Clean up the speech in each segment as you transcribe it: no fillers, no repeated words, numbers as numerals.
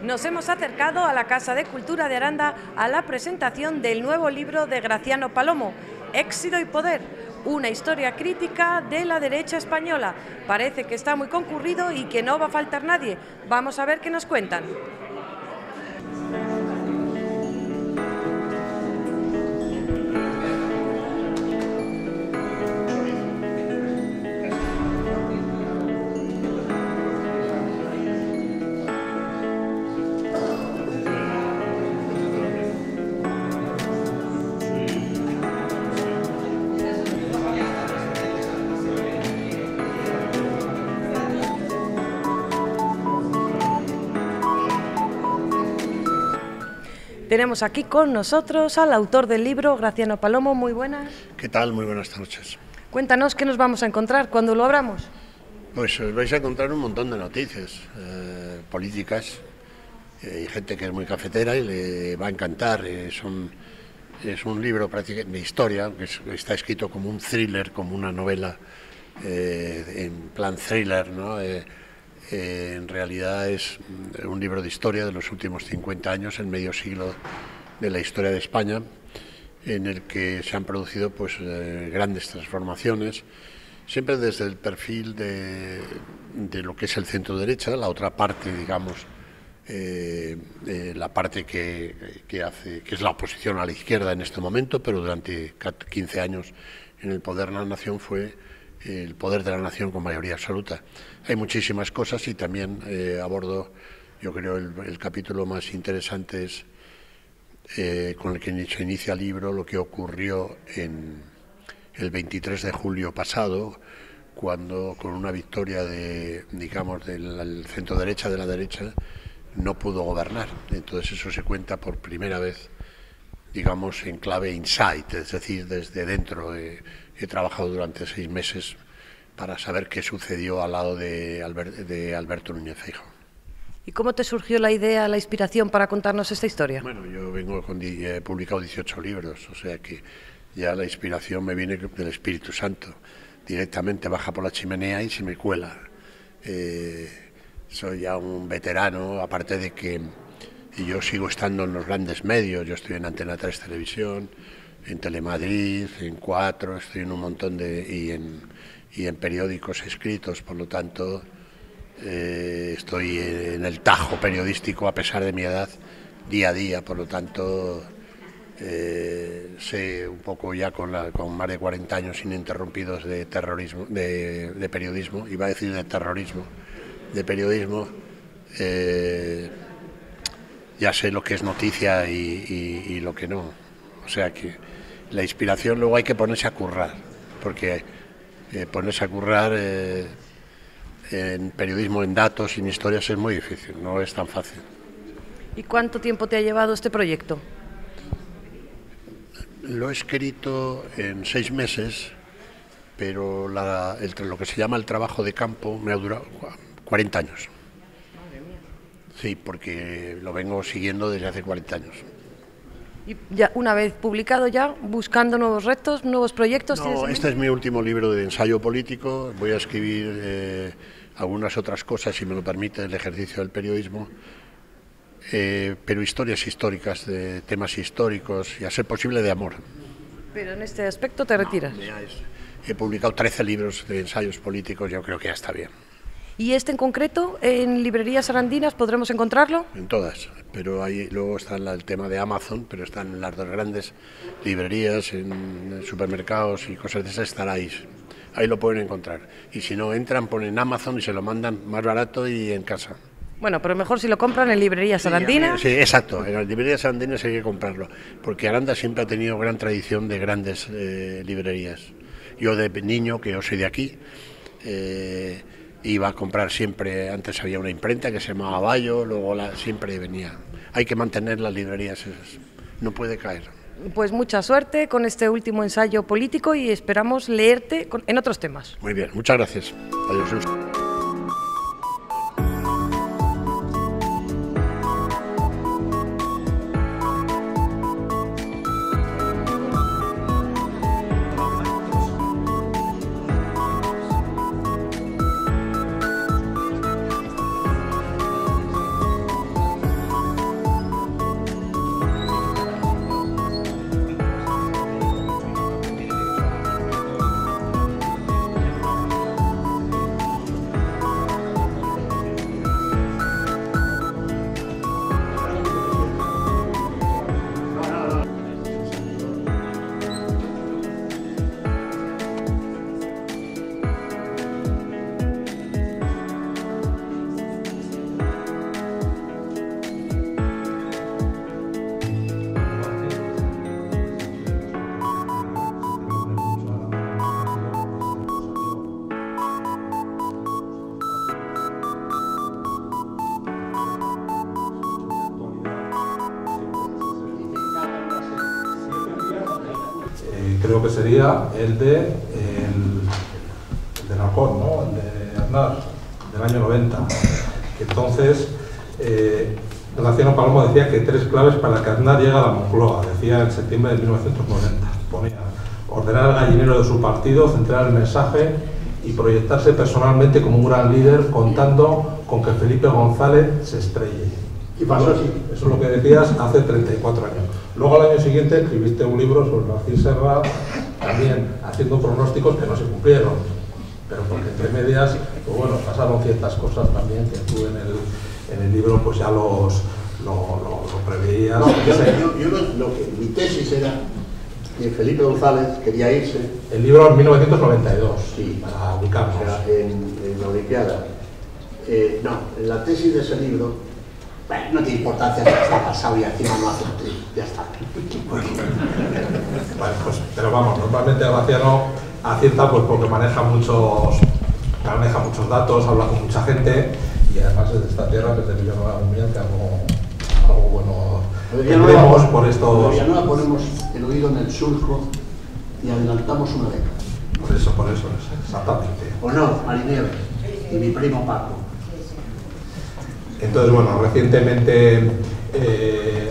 Nos hemos acercado a la Casa de Cultura de Aranda a la presentación del nuevo libro de Graciano Palomo, Éxito y Poder, una historia crítica de la derecha española. Parece que está muy concurrido y que no va a faltar nadie. Vamos a ver qué nos cuentan. Tenemos aquí con nosotros al autor del libro, Graciano Palomo. Muy buenas. ¿Qué tal? Muy buenas noches. Cuéntanos qué nos vamos a encontrar cuando lo abramos. Pues os vais a encontrar un montón de noticias políticas y gente que es muy cafetera y le va a encantar. Es un libro prácticamente de historia, que está escrito como un thriller, como una novela en plan thriller, ¿no? En realidad es un libro de historia de los últimos 50 años, el medio siglo de la historia de España, en el que se han producido pues grandes transformaciones, siempre desde el perfil de lo que es el centro derecha, la otra parte, digamos, la parte que es la oposición a la izquierda en este momento, pero durante 15 años en el poder de la nación fue el poder de la nación con mayoría absoluta. Hay muchísimas cosas y también abordo, yo creo, el capítulo más interesante es con el que se inicia el libro, lo que ocurrió en el 23 de julio pasado, cuando con una victoria digamos, del centro derecha, de la derecha, no pudo gobernar. Entonces eso se cuenta por primera vez, digamos, en clave insight, es decir, desde dentro. He trabajado durante 6 meses para saber qué sucedió al lado de Alberto Núñez Feijóo. ¿Y cómo te surgió la idea, la inspiración para contarnos esta historia? Bueno, yo he publicado 18 libros, o sea que ya la inspiración me viene del Espíritu Santo. Directamente baja por la chimenea y se me cuela. Soy ya un veterano, aparte de que yo sigo estando en los grandes medios. Yo estoy en Antena 3 Televisión, en Telemadrid, en 4, estoy en un montón y en periódicos escritos, por lo tanto estoy en el tajo periodístico a pesar de mi edad día a día, por lo tanto sé un poco ya con más de 40 años ininterrumpidos de terrorismo, de periodismo, iba a decir de terrorismo, de periodismo, ya sé lo que es noticia y lo que no, o sea que la inspiración luego hay que ponerse a currar, porque ponerse a currar en periodismo, en datos, en historias es muy difícil, no es tan fácil. ¿Y cuánto tiempo te ha llevado este proyecto? Lo he escrito en 6 meses, pero lo que se llama el trabajo de campo me ha durado 40 años. Sí, porque lo vengo siguiendo desde hace 40 años. Y ya una vez publicado ya, buscando nuevos retos, nuevos proyectos. No, este es mi último libro de ensayo político. Voy a escribir algunas otras cosas, si me lo permite el ejercicio del periodismo, pero historias históricas, de temas históricos y a ser posible de amor. Pero en este aspecto te retiras. He publicado 13 libros de ensayos políticos, yo creo que ya está bien. ¿Y este en concreto, en librerías arandinas, podremos encontrarlo? En todas, pero ahí luego está el tema de Amazon, pero están en las 2 grandes librerías, en supermercados y cosas de esas, estará ahí lo pueden encontrar. Y si no entran, ponen Amazon y se lo mandan más barato y en casa. Bueno, pero mejor si lo compran en librerías arandinas. Sí, exacto, en las librerías arandinas hay que comprarlo, porque Aranda siempre ha tenido gran tradición de grandes librerías. Yo de niño, que yo soy de aquí, iba a comprar siempre, antes había una imprenta que se llamaba Bayo, luego siempre venía. Hay que mantener las librerías esas, no puede caer. Pues mucha suerte con este último ensayo político y esperamos leerte en otros temas. Muy bien, muchas gracias. Adiós. creo que sería el de Halcón, ¿no? El de Aznar, del año 90. Entonces, Graciano Palomo decía que 3 claves para que Aznar llegue a la Moncloa, decía en septiembre de 1990. Ponía: ordenar el gallinero de su partido, centrar el mensaje y proyectarse personalmente como un gran líder, contando con que Felipe González se estrelle. Y pasó así. Eso es lo que decías hace 34 años. Luego al año siguiente escribiste un libro sobre Narcís Serra, también haciendo pronósticos que no se cumplieron, pero porque entre medias, pues bueno, pasaron ciertas cosas también que tú en el libro pues ya lo preveías. No, mi tesis era que Felipe González quería irse. El libro en 1992, sí, para ubicarnos. O sea, en la Olimpiada. No, en la tesis de ese libro, bueno, no tiene importancia, está pasado y encima no hace un tri, ya está. Bueno, pues, pero vamos, normalmente Graciano acierta pues porque maneja muchos datos, habla con mucha gente y además es de esta tierra, que es de Villanueva de Gumiel, que algo bueno tendremos por estos... En Villanueva ponemos el oído en el surco y adelantamos una década. Por eso, exactamente. ¿O no, Marinieves? Y mi primo Paco. Entonces, bueno, recientemente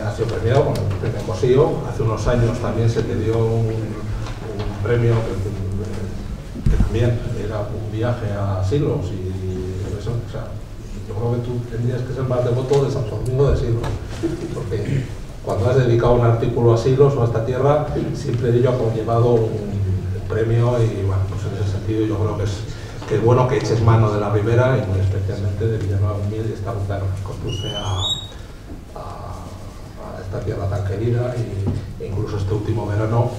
ha sido premiado con el premio Cosío. Hace unos años también se te dio un premio que también era un viaje a Silos y eso, o sea, yo creo que tú tendrías que ser más devoto de Santo Domingo de Silos, porque cuando has dedicado un artículo a Silos o a esta tierra, siempre ello ha conllevado un premio y bueno, pues en ese sentido yo creo que es bueno que eches mano de la ribera y muy especialmente de Villanueva de Gumiel y esta ruta que conduce a esta tierra tan querida e incluso este último verano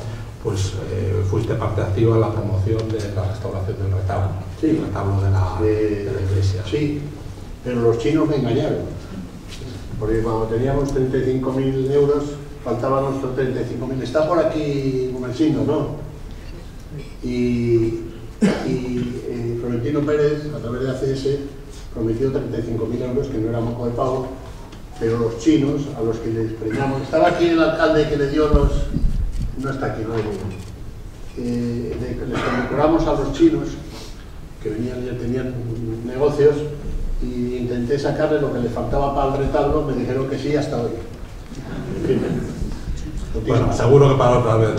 pues fuiste parte activa en la promoción de la restauración del retablo, sí, el retablo de la iglesia. Sí, pero los chinos me engañaron, porque cuando teníamos 35.000 euros faltaban los 35.000. Está por aquí Gumersindo, ¿no? Y Florentino Pérez, a través de ACS, prometió 35.000 euros, que no era moco de pavo, pero los chinos, a los que les premiamos, estaba aquí el alcalde que le dio los... No está aquí, no hay ninguno. Les condecoramos a los chinos, que venían ya tenían negocios, y intenté sacarle lo que les faltaba para el retablo, me dijeron que sí hasta hoy. En fin, bueno, seguro que para otra vez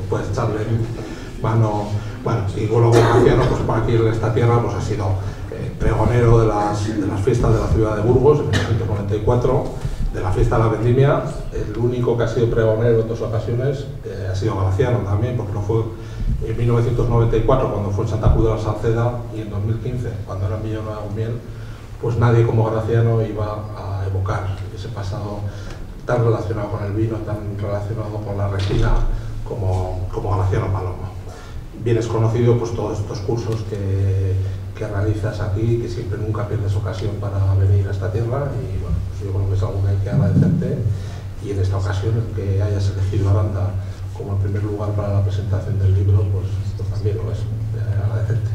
puedes echarle mano. Bueno, y luego Graciano, pues por aquí en esta tierra, pues ha sido pregonero de las fiestas de la ciudad de Burgos en 1994, de la fiesta de la vendimia. El único que ha sido pregonero en 2 ocasiones ha sido Graciano también, porque lo fue en 1994 cuando fue en Santa Cruz de la Salceda y en 2015 cuando era en Villanueva de Gumiel, pues nadie como Graciano iba a evocar ese pasado tan relacionado con el vino, tan relacionado con la resina como Graciano Palomo. Bien es conocido pues todos estos cursos que realizas aquí, que siempre nunca pierdes ocasión para venir a esta tierra y bueno, pues yo creo que es algo que hay que agradecerte y en esta ocasión el que hayas elegido Aranda como el primer lugar para la presentación del libro, pues también lo es, agradecerte.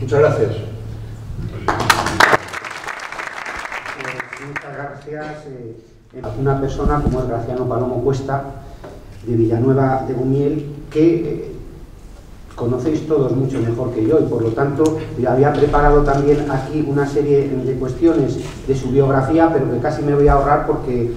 Muchas gracias. Muchas gracias a una persona como es Graciano Palomo Cuesta, de Villanueva de Gumiel, que conocéis todos mucho mejor que yo y por lo tanto había preparado también aquí una serie de cuestiones de su biografía, pero que casi me voy a ahorrar porque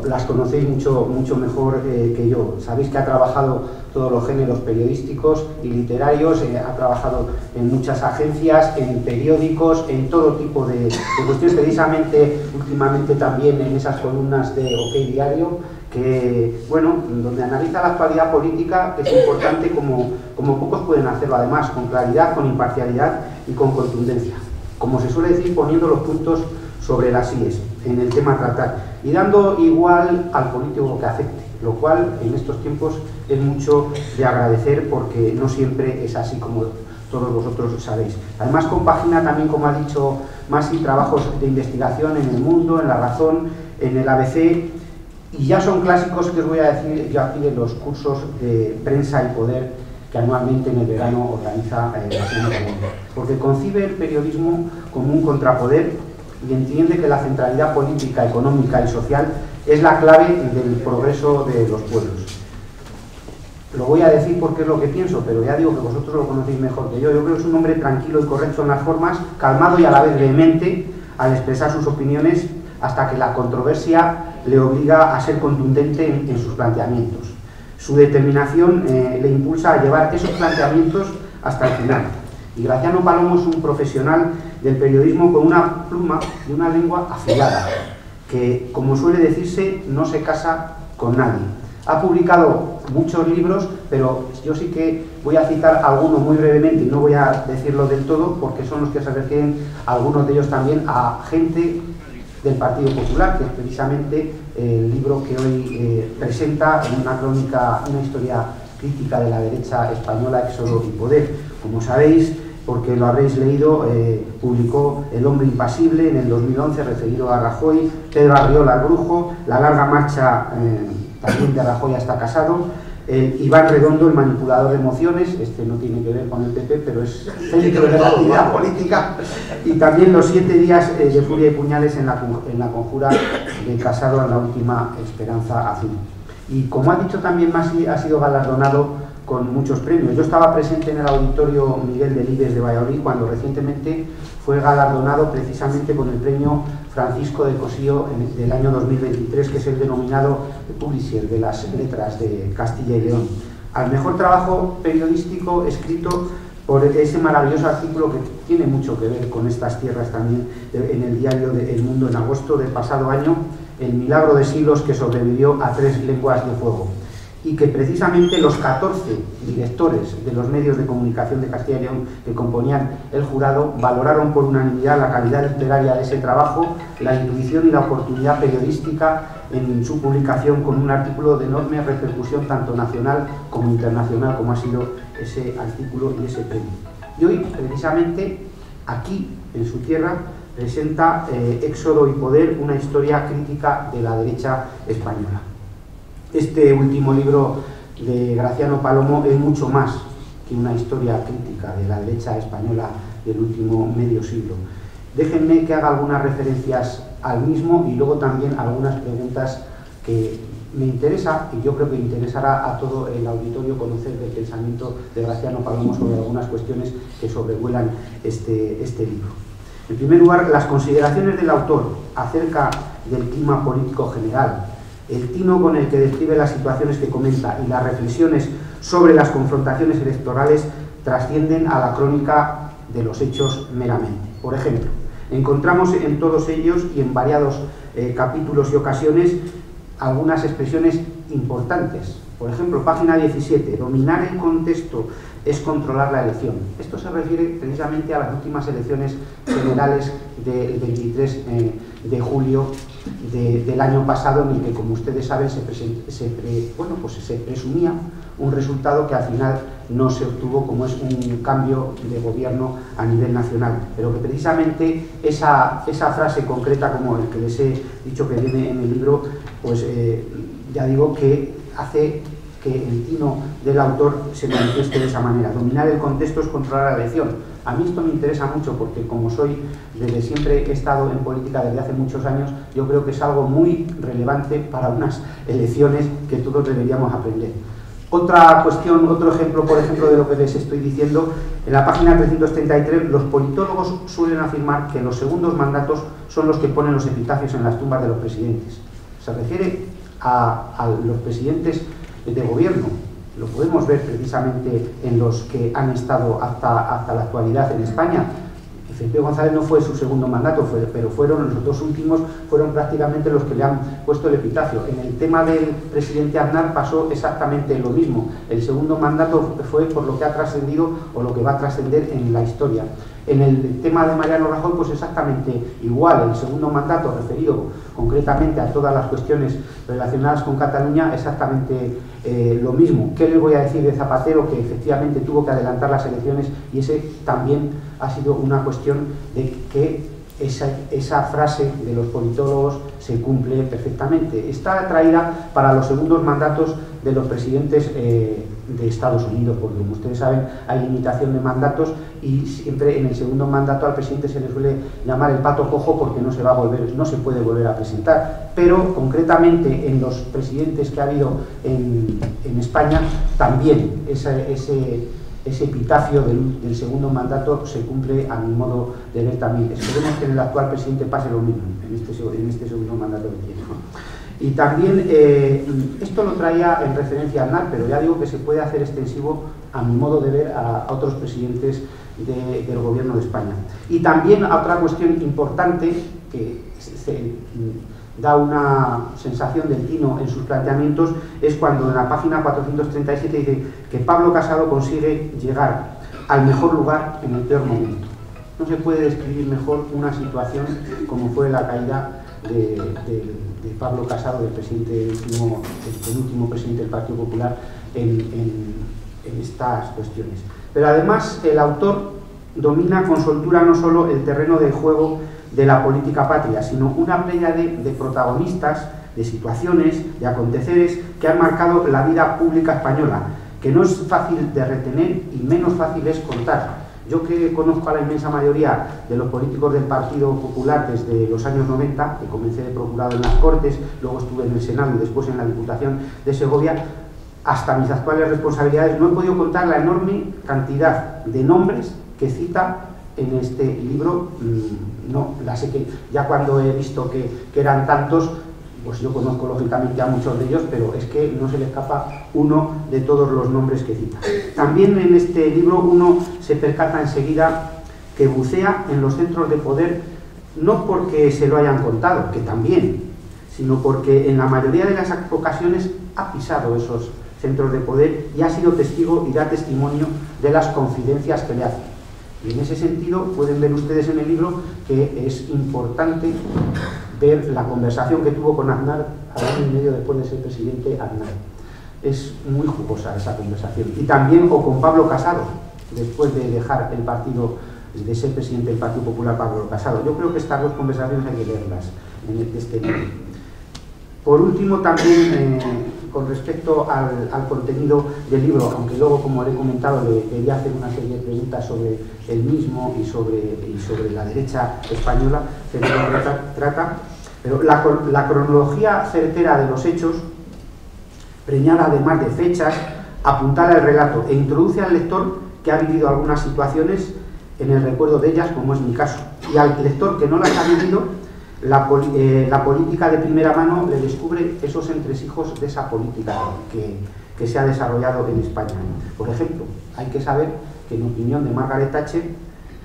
las conocéis mucho mejor que yo. Sabéis que ha trabajado todos los géneros periodísticos y literarios, ha trabajado en muchas agencias, en periódicos, en todo tipo de cuestiones, precisamente últimamente también en esas columnas de OK Diario, que, bueno, donde analiza la actualidad política, que es importante como pocos pueden hacerlo, además, con claridad, con imparcialidad y con contundencia. Como se suele decir, poniendo los puntos sobre las íes en el tema a tratar y dando igual al político que afecte, lo cual en estos tiempos es mucho de agradecer porque no siempre es así como todos vosotros sabéis. Además compagina también, como ha dicho Masi, trabajos de investigación en El Mundo, en La Razón, en el ABC, y ya son clásicos que os voy a decir yo aquí de los cursos de prensa y poder que anualmente en el verano organiza Graciano Palomo, porque concibe el periodismo como un contrapoder y entiende que la centralidad política, económica y social es la clave del progreso de los pueblos. lo voy a decir porque es lo que pienso, pero ya digo que vosotros lo conocéis mejor que yo. Yo creo que es un hombre tranquilo y correcto en las formas, calmado y a la vez vehemente al expresar sus opiniones, hasta que la controversia le obliga a ser contundente en sus planteamientos. Su determinación le impulsa a llevar esos planteamientos hasta el final. Y Graciano Palomo es un profesional del periodismo con una pluma y una lengua afilada, que, como suele decirse, no se casa con nadie. Ha publicado muchos libros, pero yo sí que voy a citar algunos muy brevemente, y no voy a decirlo del todo, porque son los que se refieren, algunos de ellos también, a gente del Partido Popular, que es precisamente el libro que hoy presenta en una crónica, una historia crítica de la derecha española, Éxodo y Poder. Como sabéis, porque lo habréis leído, publicó El hombre impasible en el 2011, referido a Rajoy, Pedro Arriola, el brujo, La larga marcha también de Rajoy hasta Casado, Iván Redondo, el manipulador de emociones, este no tiene que ver con el PP, pero es centro de la actividad política, y también Los 7 días de furia y puñales en la conjura de Casado en La última esperanza azul. Y como ha dicho también Masi, ha sido galardonado con muchos premios. Yo estaba presente en el Auditorio Miguel Delibes de Valladolid cuando recientemente fue galardonado precisamente con el premio Francisco de Cossío del año 2023, que es el denominado Pulitzer de las letras de Castilla y León. Al mejor trabajo periodístico escrito por ese maravilloso artículo que tiene mucho que ver con estas tierras también, en el diario El Mundo en agosto del pasado año, El milagro de siglos que sobrevivió a 3 lenguas de fuego, y que precisamente los 14 directores de los medios de comunicación de Castilla y León que componían el jurado valoraron por unanimidad la calidad literaria de ese trabajo, la intuición y la oportunidad periodística en su publicación, con un artículo de enorme repercusión tanto nacional como internacional, como ha sido ese artículo y ese premio. Y hoy, precisamente, aquí, en su tierra, presenta Éxodo y Poder, una historia crítica de la derecha española. Este último libro de Graciano Palomo es mucho más que una historia crítica de la derecha española del último medio siglo. Déjenme que haga algunas referencias al mismo y luego también algunas preguntas que me interesa, y yo creo que interesará a todo el auditorio conocer el pensamiento de Graciano Palomo sobre algunas cuestiones que sobrevuelan este libro. En primer lugar, las consideraciones del autor acerca del clima político general, el tino con el que describe las situaciones que comenta y las reflexiones sobre las confrontaciones electorales trascienden a la crónica de los hechos meramente. Por ejemplo, encontramos en todos ellos y en variados capítulos y ocasiones algunas expresiones importantes. Por ejemplo, página 17, dominar el contexto es controlar la elección. Esto se refiere precisamente a las últimas elecciones generales del 23 de julio del año pasado, en el que, como ustedes saben, se presumía un resultado que al final no se obtuvo, como es un cambio de gobierno a nivel nacional, pero que precisamente esa frase concreta, como el que les he dicho que viene en el libro, pues ya digo que hace que el tino del autor se manifieste de esa manera. Dominar el contexto es controlar la elección. A mí esto me interesa mucho porque, como soy, desde siempre he estado en política desde hace muchos años, yo creo que es algo muy relevante para unas elecciones que todos deberíamos aprender. Otra cuestión, otro ejemplo, por ejemplo, de lo que les estoy diciendo, en la página 333, los politólogos suelen afirmar que los segundos mandatos son los que ponen los epitafios en las tumbas de los presidentes. Se refiere a los presidentes de gobierno. Lo podemos ver precisamente en los que han estado hasta la actualidad en España. Felipe González no fue su segundo mandato, pero fueron los 2 últimos, fueron prácticamente los que le han puesto el epitafio. En el tema del presidente Aznar pasó exactamente lo mismo. El segundo mandato fue por lo que ha trascendido o lo que va a trascender en la historia. En el tema de Mariano Rajoy, pues exactamente igual. El segundo mandato, referido concretamente a todas las cuestiones relacionadas con Cataluña, exactamente lo mismo. ¿Qué les voy a decir de Zapatero? Que efectivamente tuvo que adelantar las elecciones, y ese también ha sido una cuestión de que esa frase de los politólogos se cumple perfectamente. Está traída para los segundos mandatos de los presidentes de Estados Unidos, porque como ustedes saben hay limitación de mandatos y siempre en el segundo mandato al presidente se le suele llamar el pato cojo porque no se puede volver a presentar, pero concretamente en los presidentes que ha habido en España también ese epitafio del segundo mandato se cumple, a mi modo de ver también. Esperemos que en el actual presidente pase lo mismo en este segundo mandato que tiene, ¿no? Y también, esto lo traía en referencia a Aznar, pero ya digo que se puede hacer extensivo, a mi modo de ver, a otros presidentes del gobierno de España. Y también a otra cuestión importante, que da una sensación del tino en sus planteamientos, es cuando en la página 437 dice que Pablo Casado consigue llegar al mejor lugar en el peor momento. No se puede describir mejor una situación como fue la caída de Pablo Casado, del penúltimo presidente del Partido Popular, en estas cuestiones. Pero además el autor domina con soltura no solo el terreno del juego de la política patria, sino una pléyade de protagonistas, de situaciones, de aconteceres que han marcado la vida pública española, que no es fácil de retener y menos fácil es contar. Yo, que conozco a la inmensa mayoría de los políticos del Partido Popular desde los años 90, que comencé de procurado en las Cortes, luego estuve en el Senado y después en la Diputación de Segovia, hasta mis actuales responsabilidades, no he podido contar la enorme cantidad de nombres que cita en este libro. No, la sé que ya cuando he visto que eran tantos, pues yo conozco lógicamente a muchos de ellos, pero es que no se le escapa uno de todos los nombres que cita. También en este libro uno se percata enseguida que bucea en los centros de poder, no porque se lo hayan contado, que también, sino porque en la mayoría de las ocasiones ha pisado esos centros de poder y ha sido testigo y da testimonio de las confidencias que le hacen. Y en ese sentido pueden ver ustedes en el libro que es importante ver la conversación que tuvo con Aznar al año y medio después de ser presidente Aznar. Es muy jugosa esa conversación. Y también o con Pablo Casado, después de dejar el partido, de ser presidente del Partido Popular, Pablo Casado. Yo creo que estas dos conversaciones hay que leerlas en este libro. Por último, también con respecto al contenido del libro, aunque luego, como le he comentado, le quería hacer una serie de preguntas sobre el mismo y sobre la derecha española que no trata, pero la cronología certera de los hechos, preñada además de fechas, apuntala al relato e introduce al lector que ha vivido algunas situaciones en el recuerdo de ellas, como es mi caso, y al lector que no las ha vivido, la política de primera mano le descubre esos entresijos de esa política que se ha desarrollado en España. Por ejemplo, hay que saber que en opinión de Margaret Thatcher,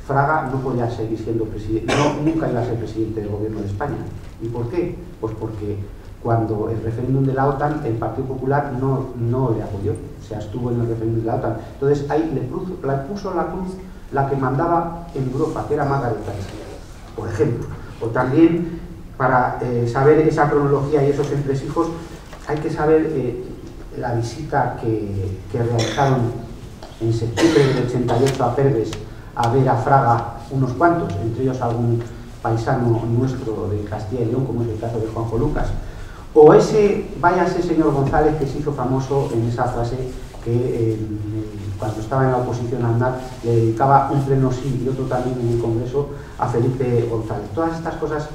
Fraga no podía seguir siendo presidente, nunca iba a ser presidente del gobierno de España. ¿Y por qué? Pues porque cuando el referéndum de la OTAN, el Partido Popular no le apoyó, se abstuvo en el referéndum de la OTAN. Entonces ahí le puso la cruz la que mandaba en Europa, que era Margaret Thatcher, por ejemplo. O también, para saber esa cronología y esos entresijos, hay que saber la visita que realizaron en septiembre del 88 a Perves a ver a Fraga unos cuantos, entre ellos algún paisano nuestro de Castilla y León, como es el caso de Juanjo Lucas. O ese váyase señor González, que se hizo famoso en esa frase que cuando estaba en la oposición a Aznar le dedicaba un pleno sí y otro también en el Congreso a Felipe González. Todas estas cosas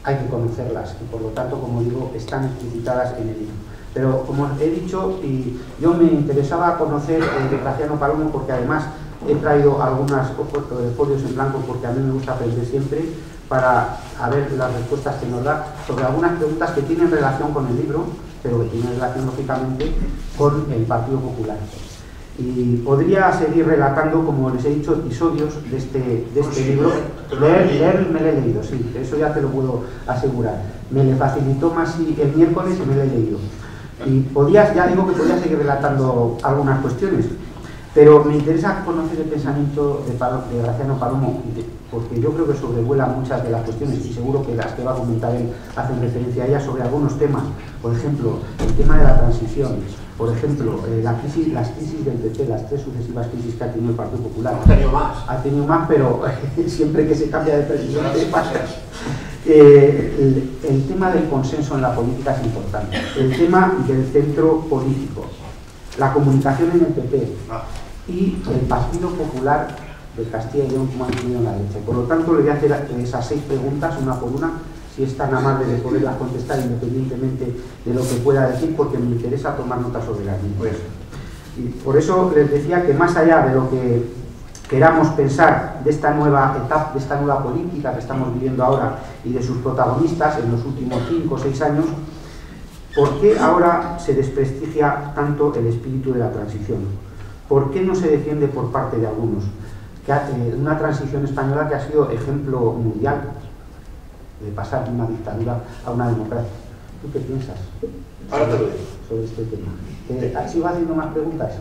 hay que conocerlas y por lo tanto, como digo, están explicitadas en el libro. Pero como he dicho, y yo me interesaba conocer de Graciano Palomo porque además he traído algunos folios en blanco porque a mí me gusta aprender siempre para ver las respuestas que nos da sobre algunas preguntas que tienen relación con el libro, pero que tienen relación lógicamente con el Partido Popular. Y podría seguir relatando, como les he dicho, episodios de este libro. Leer me lo he leído, sí, eso ya te lo puedo asegurar. Me le facilitó más el miércoles y me lo he leído. Y ya digo que podría seguir relatando algunas cuestiones, pero me interesa conocer el pensamiento de Graciano Palomo, porque yo creo que sobrevuela muchas de las cuestiones y seguro que las que va a comentar él hacen referencia a ellas sobre algunos temas. Por ejemplo, el tema de la transición, por ejemplo, las crisis del PP, las 3 sucesivas crisis que ha tenido el Partido Popular. Ha tenido más, pero siempre que se cambia de presidente pasa. El tema del consenso en la política es importante. El tema del centro político. la comunicación en el PP y el Partido Popular de Castilla y León como han tenido en la derecha. Por lo tanto, le voy a hacer esas 6 preguntas, una por una, si es tan amable de poderlas contestar independientemente de lo que pueda decir, porque me interesa tomar nota sobre las mismas. Y por eso les decía que más allá de lo que queramos pensar de esta nueva etapa, de esta nueva política que estamos viviendo ahora y de sus protagonistas en los últimos 5 o 6 años, ¿por qué ahora se desprestigia tanto el espíritu de la transición? ¿Por qué no se defiende por parte de algunos una transición española que ha sido ejemplo mundial de pasar de una dictadura a una democracia? ¿Tú qué piensas sobre este tema? ¿Sigo haciendo más preguntas?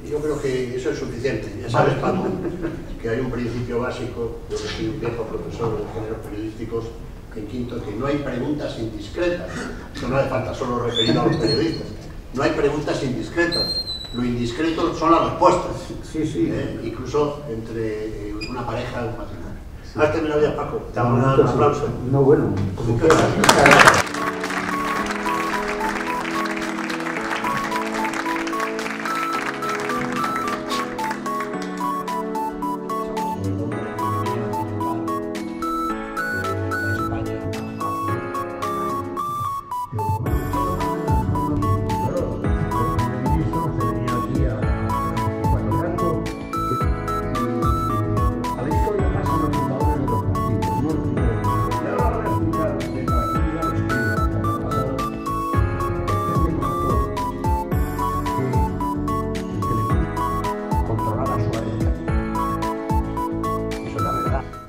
Yo creo que eso es suficiente. Ya sabes, Paco, que hay un principio básico, yo que soy un viejo profesor de géneros periodísticos en quinto, que no hay preguntas indiscretas. Eso no hace falta solo referido a los periodistas. No hay preguntas indiscretas. Lo indiscreto son las respuestas. Sí. Incluso entre una pareja o un matrimonio. ¿Has terminado ya, Paco? Te hago un aplauso. No, bueno, como quieras. Muchas gracias.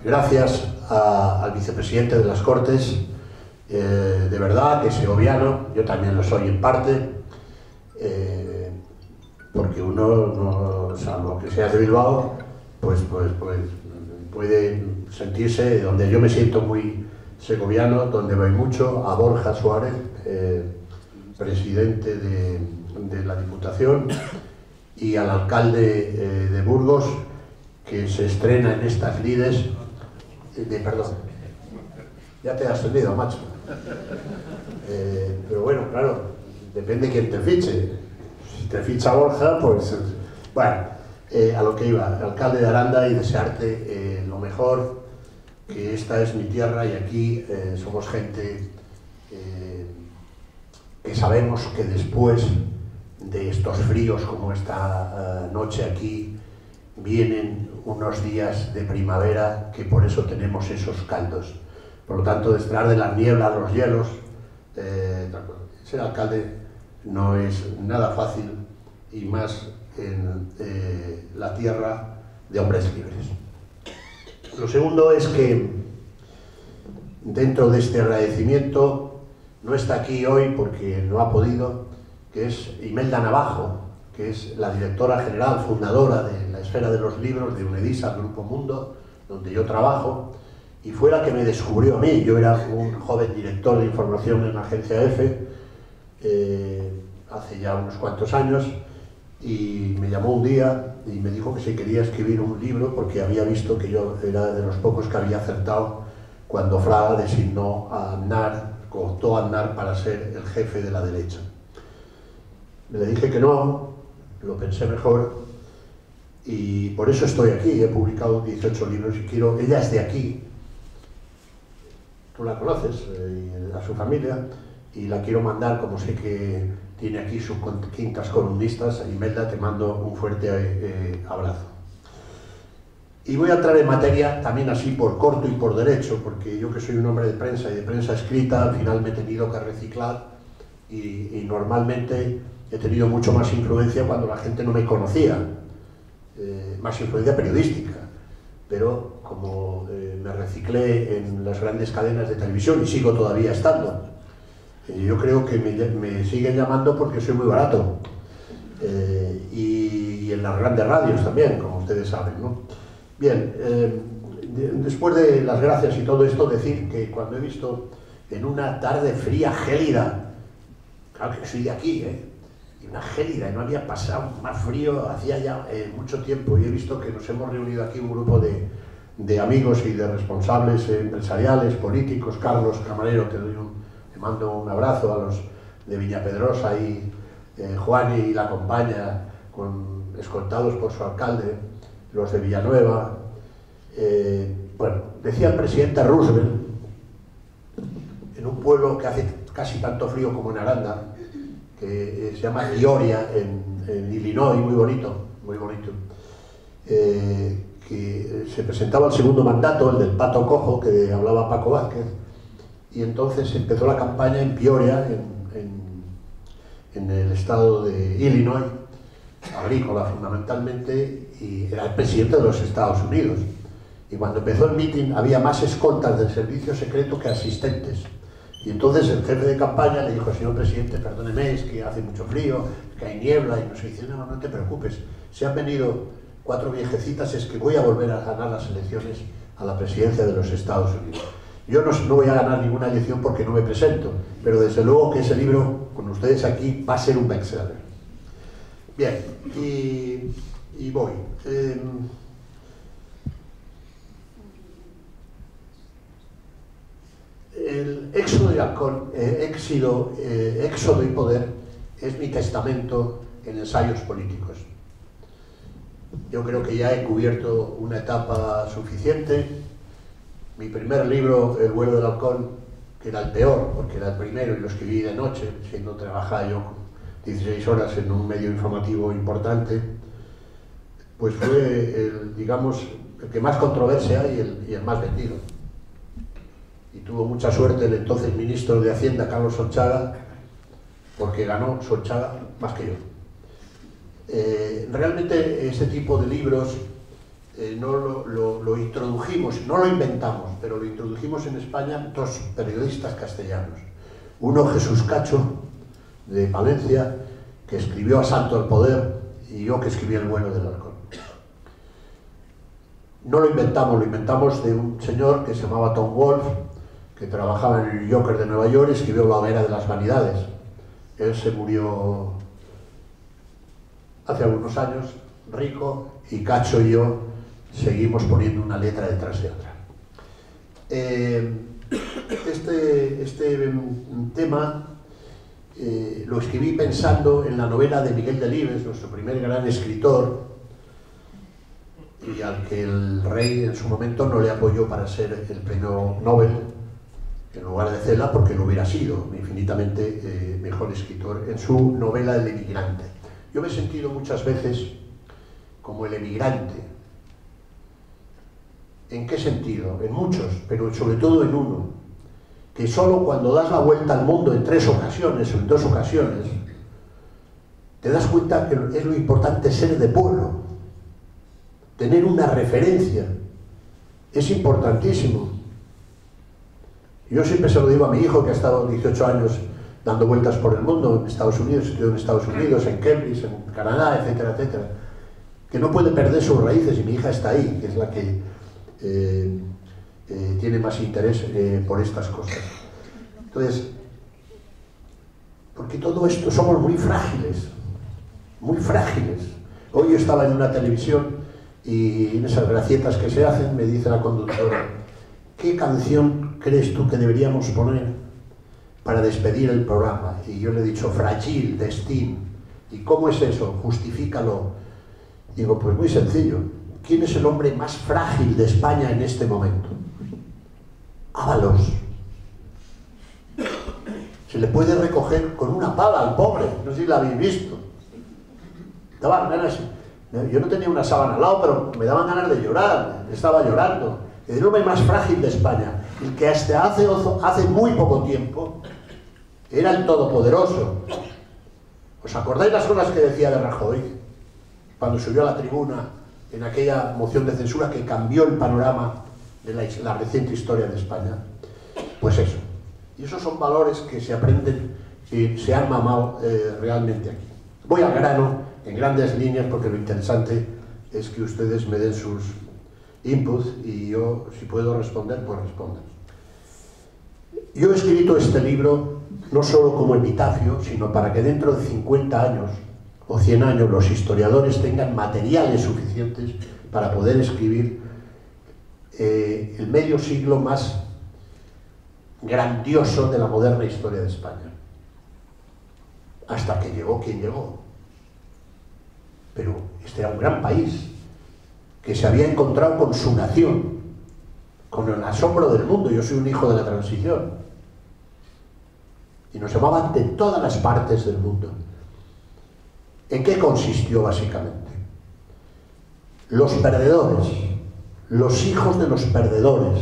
Gracias al vicepresidente de las Cortes, de verdad que es segoviano, yo también lo soy en parte, porque uno, no, salvo que sea de Bilbao, pues puede sentirse donde yo me siento muy segoviano, donde voy mucho, a Borja Suárez, presidente de la Diputación, y al alcalde de Burgos, que se estrena en estas lides. Perdón, ya te has entendido, macho. Pero bueno, claro, depende quién te fiche. Si te ficha Borja, pues... Bueno, a lo que iba, alcalde de Aranda, y desearte lo mejor, que esta es mi tierra y aquí somos gente que sabemos que después de estos fríos como esta noche aquí, vienen unos días de primavera, que por eso tenemos esos caldos. Por lo tanto, detrás de las nieblas, los hielos, ser alcalde no es nada fácil, y más en la tierra de hombres libres. Lo segundo es que, dentro de este agradecimiento, no está aquí hoy porque no ha podido, que es Imelda Navajo, que es la directora general, fundadora de la Esfera de los Libros de UNEDISA, Grupo Mundo, donde yo trabajo, y fue la que me descubrió a mí. Yo era un joven director de información en la agencia EFE, hace ya unos cuantos años, y me llamó un día y me dijo que si quería escribir un libro, porque había visto que yo era de los pocos que había acertado cuando Fraga designó a Aznar, optó a Aznar para ser el jefe de la derecha. Le dije que no, lo pensé mejor, y por eso estoy aquí. He publicado 18 libros y quiero... Ella es de aquí, tú la conoces, a su familia, y la quiero mandar, como sé que tiene aquí sus quintas columnistas. Imelda, te mando un fuerte abrazo. Y voy a entrar en materia también así por corto y por derecho, porque yo, que soy un hombre de prensa y de prensa escrita, al final me he tenido que reciclar, y normalmente he tenido mucho más influencia cuando la gente no me conocía, más influencia periodística, pero como me reciclé en las grandes cadenas de televisión y sigo todavía estando, yo creo que me siguen llamando porque soy muy barato, y en las grandes radios también, como ustedes saben, ¿no? Bien, después de las gracias y todo esto, decir que cuando he visto en una tarde fría, gélida, claro que soy de aquí, y una gélida, y no había pasado más frío hacía ya mucho tiempo, y he visto que nos hemos reunido aquí un grupo de amigos y de responsables empresariales, políticos. Carlos Camarero, te mando un abrazo, a los de Viñapedrosa y Juan y la compañía, escoltados por su alcalde, los de Villanueva. Bueno, decía el presidente Roosevelt, en un pueblo que hace casi tanto frío como en Aranda, que se llama Peoria, en Illinois, muy bonito, que se presentaba el segundo mandato, el del pato cojo, que hablaba Paco Vázquez, y entonces empezó la campaña en Peoria, en el estado de Illinois, agrícola fundamentalmente, y era el presidente de los Estados Unidos. Y cuando empezó el mitin había más escoltas del servicio secreto que asistentes. Y entonces el jefe de campaña le dijo: señor presidente, perdóneme, es que hace mucho frío, que hay niebla, y no se dice: no, no te preocupes, se han venido 4 viejecitas, es que voy a volver a ganar las elecciones a la presidencia de los Estados Unidos. Yo no voy a ganar ninguna elección porque no me presento, pero desde luego que ese libro, con ustedes aquí, va a ser un bestseller. Bien, y voy. El Éxodo y Halcón, Éxodo y Poder, es mi testamento en ensayos políticos. Yo creo que ya he cubierto una etapa suficiente. Mi primer libro, El vuelo del halcón, que era el peor, porque era el primero y lo escribí de noche, siendo trabajaba yo 16 horas en un medio informativo importante, pues fue el que más controversia y el más vendido. Y tuvo mucha suerte el entonces ministro de Hacienda, Carlos Solchaga, porque ganó Solchaga más que yo. Realmente este tipo de libros no lo introdujimos, no lo inventamos, pero lo introdujimos en España 2 periodistas castellanos. Uno, Jesús Cacho, de Palencia, que escribió Asalto al Poder, y yo, que escribí El vuelo del halcón. No lo inventamos de un señor que se llamaba Tom Wolfe, que trabajaba en el New Yorker de Nueva York y escribió La hoguera de las vanidades. Él se murió hace algunos años, rico, y Cacho y yo seguimos poniendo una letra detrás de otra. Este tema lo escribí pensando en la novela de Miguel Delibes, nuestro primer gran escritor, y al que el rey en su momento no le apoyó para ser el premio Nobel, en lugar de Cela, porque lo hubiera sido infinitamente mejor escritor en su novela El emigrante. Yo me he sentido muchas veces como el emigrante. ¿En qué sentido? En muchos, pero sobre todo en uno, que solo cuando das la vuelta al mundo en 3 ocasiones o en 2 ocasiones, te das cuenta que es lo importante ser de pueblo, tener una referencia, es importantísimo. Yo siempre se lo digo a mi hijo, que ha estado 18 años dando vueltas por el mundo, en Estados Unidos, estudió en Estados Unidos, en Cambridge, en Canadá, etcétera, etcétera, que no puede perder sus raíces, y mi hija está ahí, que es la que tiene más interés por estas cosas. Entonces, porque todo esto somos muy frágiles, muy frágiles. Hoy yo estaba en una televisión y en esas gracietas que se hacen me dice la conductora: ¿qué canción crees tú que deberíamos poner para despedir el programa? Y yo le he dicho Fragile, de Sting. ¿Y cómo es eso? Justifícalo. Digo, pues muy sencillo. ¿Quién es el hombre más frágil de España en este momento? Ábalos. Se le puede recoger con una pala al pobre, no sé si la habéis visto. Daban ganas, yo no tenía una sábana al lado, pero me daban ganas de llorar, estaba llorando. El hombre más frágil de España, el que hasta hace muy poco tiempo era el todopoderoso. ¿Os acordáis las cosas que decía de Rajoy cuando subió a la tribuna en aquella moción de censura que cambió el panorama de la reciente historia de España? Pues eso. Y esos son valores que se aprenden y se han mamado realmente aquí. Voy al grano en grandes líneas, porque lo interesante es que ustedes me den sus inputs y yo, si puedo responder, pues respondo. Yo he escrito este libro no solo como epitafio, sino para que dentro de 50 años o 100 años los historiadores tengan materiales suficientes para poder escribir el medio siglo más grandioso de la moderna historia de España. hasta que llegó quien llegó. Pero este era un gran país que se había encontrado con su nación, con el asombro del mundo. Yo soy un hijo de la transición. Y nos llamaban de todas las partes del mundo. ¿En qué consistió básicamente? Los perdedores, los hijos de los perdedores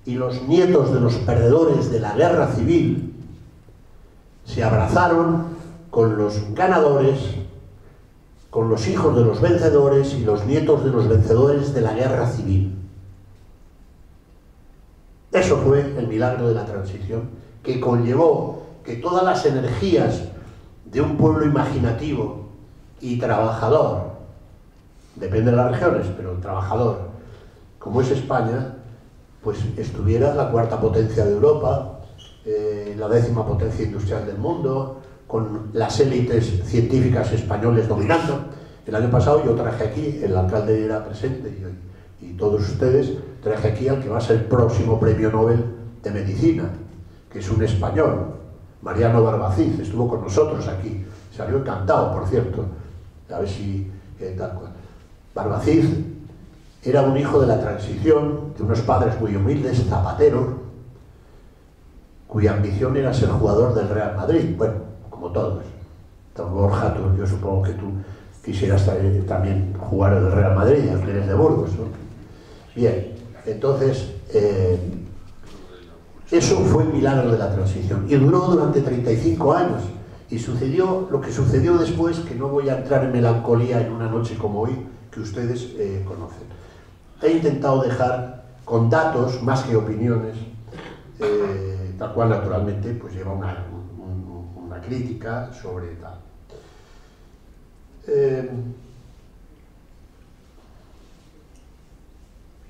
y los nietos de los perdedores de la guerra civil se abrazaron con los ganadores, con los hijos de los vencedores y los nietos de los vencedores de la guerra civil. Eso fue el milagro de la transición, que conllevó que todas las energías de un pueblo imaginativo y trabajador, depende de las regiones, pero trabajador, como es España, pues estuviera la cuarta potencia de Europa, la 10ª potencia industrial del mundo, con las élites científicas españoles dominando. El año pasado yo traje aquí, el alcalde era presente y todos ustedes, traje aquí al que va a ser el próximo premio Nobel de Medicina, que es un español, Mariano Barbacid, estuvo con nosotros aquí, salió encantado, por cierto, a ver si tal cual. Barbacid era un hijo de la transición, de unos padres muy humildes, zapateros, cuya ambición era ser jugador del Real Madrid, bueno, como todos. Borja, yo supongo que tú quisieras también jugar en el Real Madrid, aunque eres de Burgos, ¿no? Bien, entonces, eso fue el milagro de la transición, y duró durante 35 años, y sucedió lo que sucedió después, que no voy a entrar en melancolía en una noche como hoy, que ustedes conocen. He intentado dejar con datos, más que opiniones, tal cual naturalmente pues lleva una crítica sobre tal.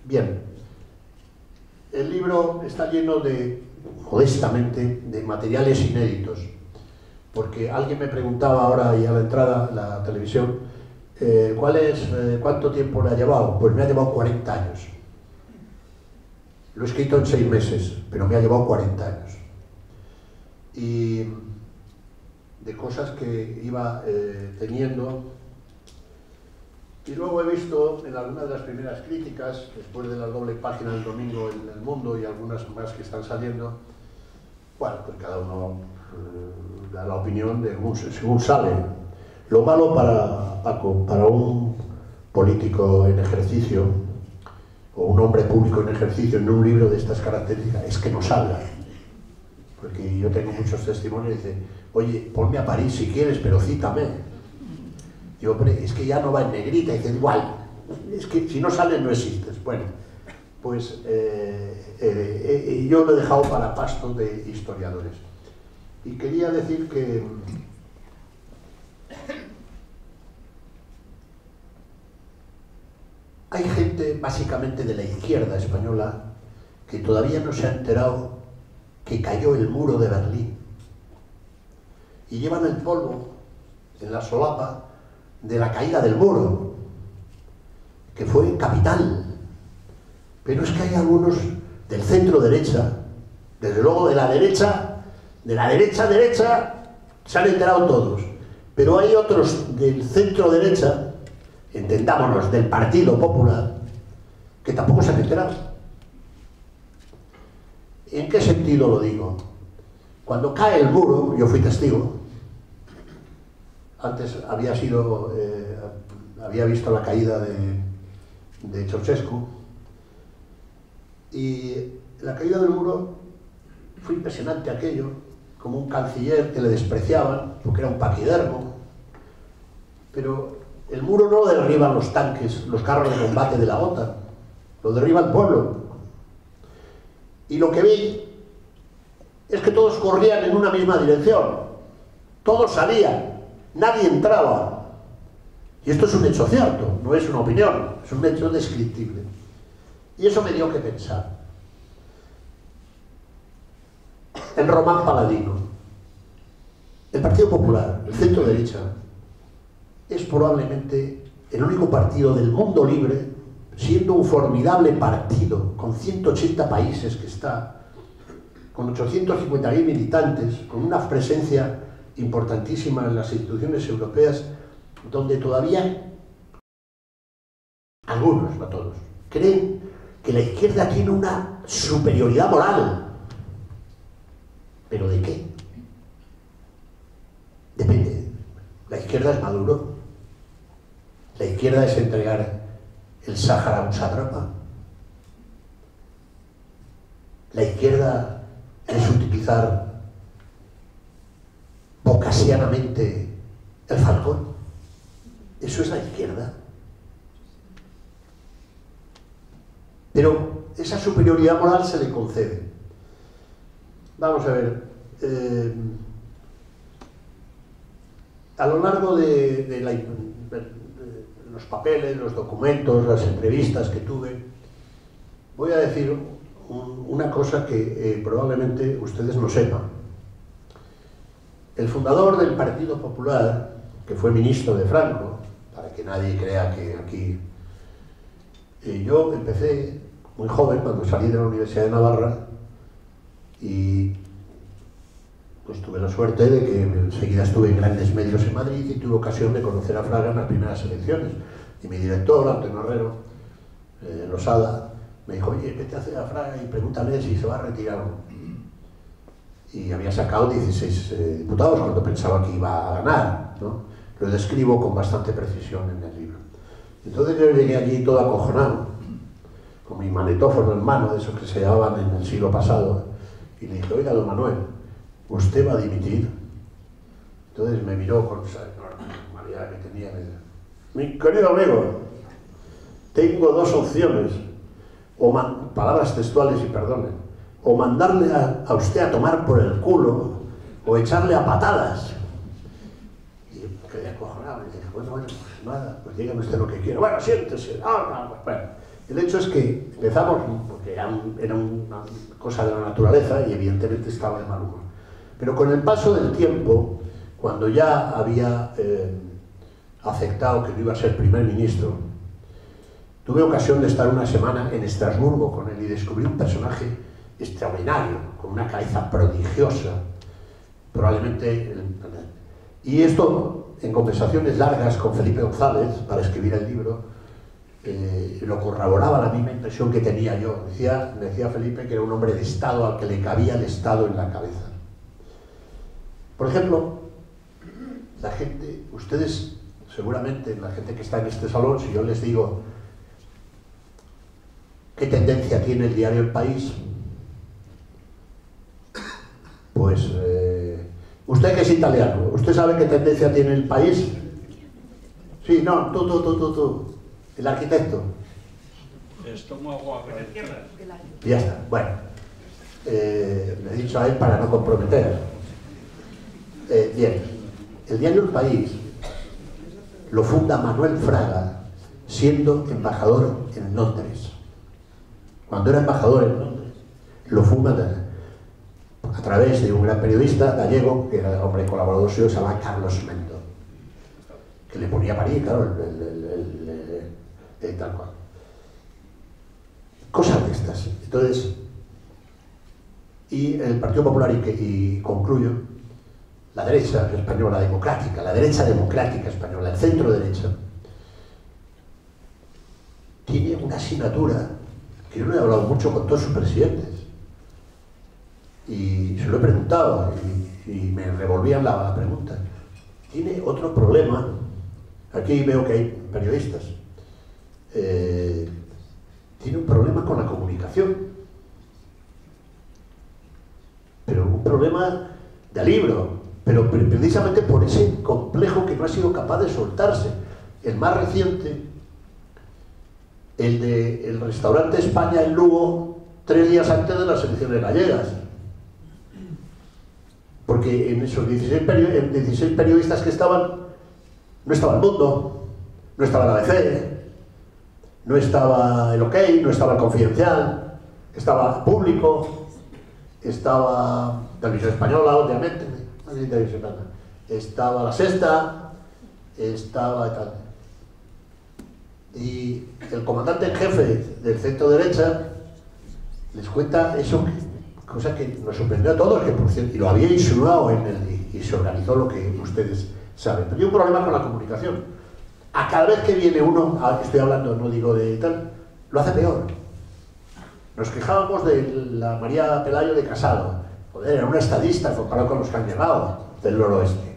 Bien, el libro está lleno de, modestamente, de materiales inéditos, porque alguien me preguntaba ahora y a la entrada la televisión, ¿cuánto tiempo le ha llevado? Pues me ha llevado 40 años. Lo he escrito en 6 meses, pero me ha llevado 40 años. Y de cosas que iba teniendo. Y luego he visto en algunas de las primeras críticas, después de la doble página del domingo en El Mundo y algunas más que están saliendo, bueno, pues cada uno da la opinión de según sale. Lo malo para un político en ejercicio, o un hombre público en ejercicio en un libro de estas características, es que no salga. Porque yo tengo muchos testimonios y dicen, oye, ponme a París si quieres, pero cítame. Digo, hombre, es que ya no va en negrita. Y dicen, igual, es que si no sales no existes. Bueno, pues yo lo he dejado para pasto de historiadores. Y quería decir que hay gente, básicamente de la izquierda española, que todavía no se ha enterado que cayó el muro de Berlín. Y llevan el polvo en la solapa de la caída del muro, que fue capital. Pero es que hay algunos del centro derecha, desde luego de la derecha, se han enterado todos. Pero hay otros del centro derecha, entendámonos, del Partido Popular, que tampoco se han enterado. ¿En qué sentido lo digo? Cuando cae el muro, yo fui testigo, antes había visto la caída de Ceausescu, y la caída del muro fue impresionante aquello, como un canciller que le despreciaban, porque era un paquidermo, pero el muro no lo derriban los tanques, los carros de combate de la OTAN, lo derriba el pueblo. Y lo que vi es que todos corrían en una misma dirección, todos salían, nadie entraba. Y esto es un hecho cierto, no es una opinión, es un hecho descriptible. Y eso me dio que pensar. En Román Paladino, el Partido Popular, el centro derecha, es probablemente el único partido del mundo libre, siendo un formidable partido, con 180 países que está, con 850.000 militantes, con una presencia importantísima en las instituciones europeas, donde todavía algunos, no todos, creen que la izquierda tiene una superioridad moral. ¿Pero de qué? Depende. La izquierda es Maduro. La izquierda es entregar el Sáhara a un sátrapa. La izquierda es utilizar bocasianamente el Falcón. ¿Eso es la izquierda? Pero esa superioridad moral se le concede. Vamos a ver. A lo largo de los papeles, los documentos, las entrevistas que tuve, voy a decir una cosa que probablemente ustedes no sepan. El fundador del Partido Popular, que fue ministro de Franco, para que nadie crea que aquí... yo empecé muy joven, cuando salí de la Universidad de Navarra, y pues tuve la suerte de que enseguida estuve en grandes medios en Madrid y tuve ocasión de conocer a Fraga en las primeras elecciones. Y mi director, Antonio Herrero, Losada, me dijo: oye, vete a Fraga y pregúntale si se va a retirar o no. Y había sacado 16 diputados cuando pensaba que iba a ganar, ¿no? Lo describo con bastante precisión en el libro. Entonces yo llegué allí todo acojonado, con mi manetófono en mano, de esos que se llevaban en el siglo pasado, y le dije: oiga, don Manuel, ¿usted va a dimitir? Entonces me miró con esa normalidad que tenía. Me dijo: mi querido amigo, tengo dos opciones, o palabras textuales y perdonen, o mandarle a usted a tomar por el culo, o echarle a patadas. Y quedé acojonado, y dije: bueno, pues nada, pues dígame usted lo que quiera. Bueno, siéntese. Bueno, el hecho es que empezamos, porque era una cosa de la naturaleza y evidentemente estaba de mal humor. Pero con el paso del tiempo, cuando ya había aceptado que no iba a ser primer ministro, tuve ocasión de estar una semana en Estrasburgo con él y descubrí un personaje extraordinario, con una cabeza prodigiosa, probablemente... Y esto, en conversaciones largas con Felipe González, para escribir el libro, lo corroboraba la misma impresión que tenía yo. Me decía Felipe que era un hombre de Estado al que le cabía el Estado en la cabeza. Por ejemplo, la gente, ustedes seguramente, la gente que está en este salón, si yo les digo qué tendencia tiene el diario El País, pues usted que es italiano, ¿usted sabe qué tendencia tiene El País? Sí, no, tú, el arquitecto. Ya está, bueno, le he dicho a él para no comprometer. Bien, el diario El País lo funda Manuel Fraga siendo embajador en Londres. Cuando era embajador en Londres, lo funda a través de un gran periodista gallego, que era el hombre colaborador suyo, se llamaba Carlos Mendo, que le ponía a parir, claro, tal cual. Cosas de estas. Entonces, y el Partido Popular, y concluyo, la derecha española democrática, la derecha democrática española, el centro derecha, tiene una asignatura que yo no he hablado mucho con todos sus presidentes. Y se lo he preguntado y me revolvían la pregunta. Tiene otro problema. Aquí veo que hay periodistas. Tiene un problema con la comunicación. Pero un problema de libro. Pero precisamente por ese complejo que no ha sido capaz de soltarse. El más reciente, el del restaurante España en Lugo, 3 días antes de las elecciones gallegas. Porque en esos 16 periodistas que estaban, no estaba El Mundo, no estaba la ABC, no estaba El OK, no estaba El Confidencial, estaba Público, estaba Televisión Española, obviamente, estaba La Sexta, estaba tal. Y el comandante en jefe del centro derecha les cuenta eso cosa que nos sorprendió a todos, que por cierto, y lo había insinuado y se organizó lo que ustedes saben. Pero hay un problema con la comunicación. A cada vez que viene uno, estoy hablando, no digo de tal, lo hace peor. Nos quejábamos de la María Pelayo de Casado. Joder, era una estadista comparado con los que han llegado del noroeste.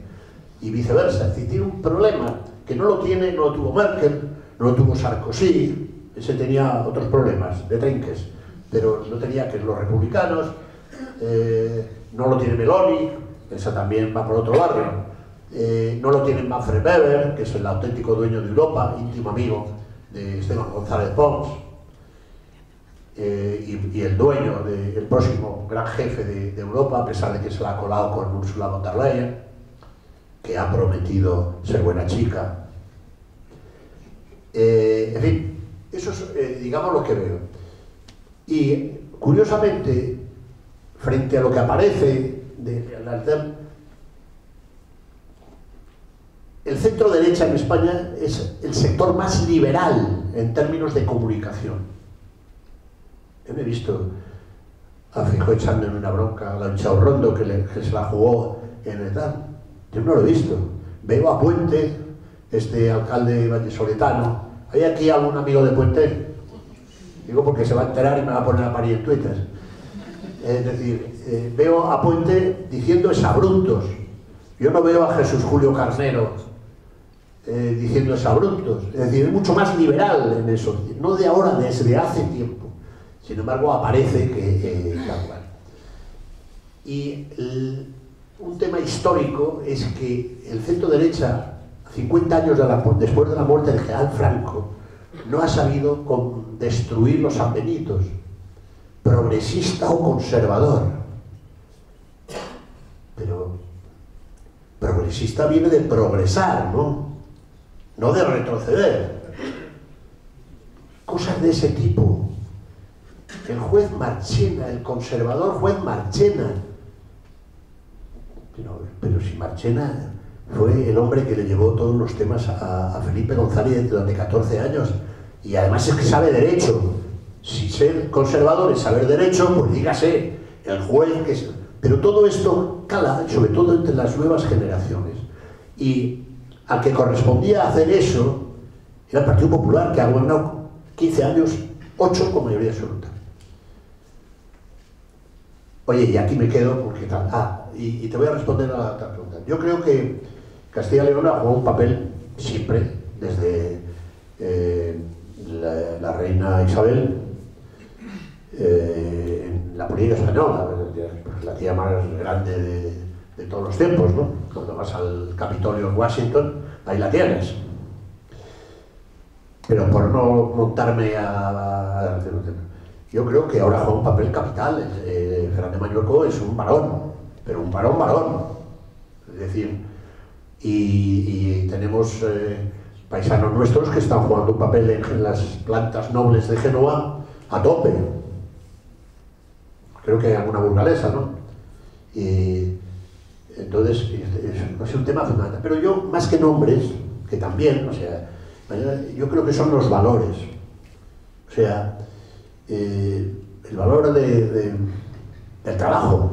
Y viceversa. Es decir, tiene un problema que no lo tuvo Merkel, no lo tuvo Sarkozy. Ese tenía otros problemas de trinques, pero no tenía que los republicanos, no lo tiene Meloni, esa también va por otro barrio, no lo tiene Manfred Weber, que es el auténtico dueño de Europa, íntimo amigo de Esteban González Pons, y el dueño del próximo gran jefe de Europa, a pesar de que se la ha colado con Ursula von der Leyen, que ha prometido ser buena chica. En fin, eso es, digamos, lo que veo. Y, curiosamente, frente a lo que aparece el centro derecha en España es el sector más liberal en términos de comunicación. Yo me he visto a Feijóo echando en una bronca a la Chaurrondo que se la jugó en el tal. Yo no lo he visto. Veo a Puente, este alcalde vallesoletano. ¿Hay aquí algún amigo de Puente? Digo porque se va a enterar y me va a poner a parir en Twitter. Es decir, veo a Puente diciendo exabruptos. Yo no veo a Jesús Julio Carnero diciendo exabruptos. Es decir, es mucho más liberal en eso. No de ahora, desde hace tiempo. Sin embargo, aparece que tal cual. Y un tema histórico es que el centro derecha, 50 años después de la muerte del general Franco, no ha sabido destruir los sanbenitos, progresista o conservador. Pero progresista viene de progresar, no de retroceder. Cosas de ese tipo. El juez Marchena, el conservador juez Marchena. Pero si Marchena fue el hombre que le llevó todos los temas a Felipe González durante 14 años, y además es que sabe derecho. Si ser conservador es saber derecho, pues dígase, el juez que es... Pero todo esto cala, sobre todo entre las nuevas generaciones. Y al que correspondía hacer eso era el Partido Popular, que ha gobernado 15 años, 8 con mayoría absoluta. Oye, y aquí me quedo porque tal... y te voy a responder a la otra pregunta. Yo creo que Castilla y León ha jugado un papel siempre, desde la reina Isabel, en la política española, la tía más grande de todos los tiempos, ¿no? Cuando vas al Capitolio en Washington, ahí la tienes. Pero por no montarme yo creo que ahora juega un papel capital. Fernández Mañueco es un varón, pero un varón. Es decir, y tenemos paisanos nuestros que están jugando un papel en las plantas nobles de Génova a tope. Creo que hay alguna burgalesa, ¿no? Y entonces es un tema fundamental. Pero yo, más que nombres, que también, o sea, yo creo que son los valores. O sea, el valor del trabajo,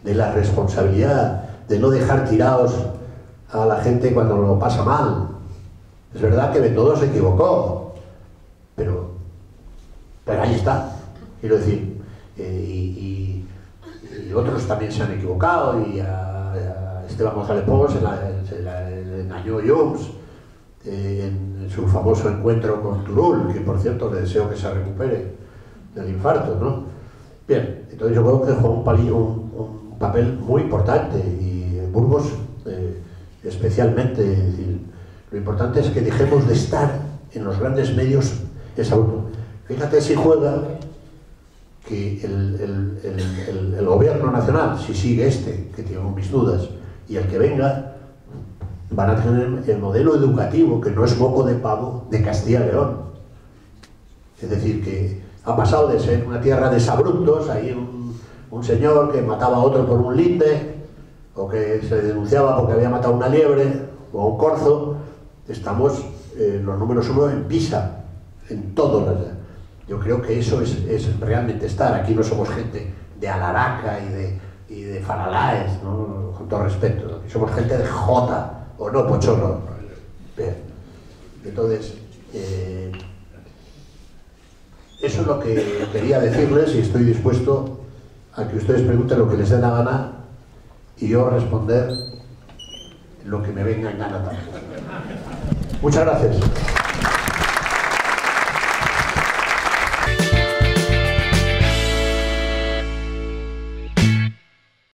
de la responsabilidad, de no dejar tirados a la gente cuando lo pasa mal. Es verdad que Bendodo se equivocó, pero ahí está, quiero decir, y otros también se han equivocado, y a Esteban González Pons en Año Joms, en su famoso encuentro con Turul, que por cierto le deseo que se recupere del infarto, ¿no? Bien, entonces yo creo que juega un papel muy importante, y en Burgos especialmente. Es decir, lo importante es que dejemos de estar en los grandes medios. Fíjate si juega que el gobierno nacional, si sigue que tengo mis dudas, y el que venga, van a tener el modelo educativo, que no es moco de pavo, de Castilla y León. Es decir, que ha pasado de ser una tierra de exabruptos, ahí un señor que mataba a otro por un linde, o que se denunciaba porque había matado a una liebre, o a un corzo. Estamos los números 1 en PISA, en todo. Yo creo que eso es realmente estar. Aquí no somos gente de Alaraca y de Faralaes, ¿no? Con todo respeto, ¿no? Somos gente de Jota, o no, Pocholo. Bien. Entonces, eso es lo que quería decirles y estoy dispuesto a que ustedes pregunten lo que les dé la gana y yo responder lo que me venga en gana también. Muchas gracias.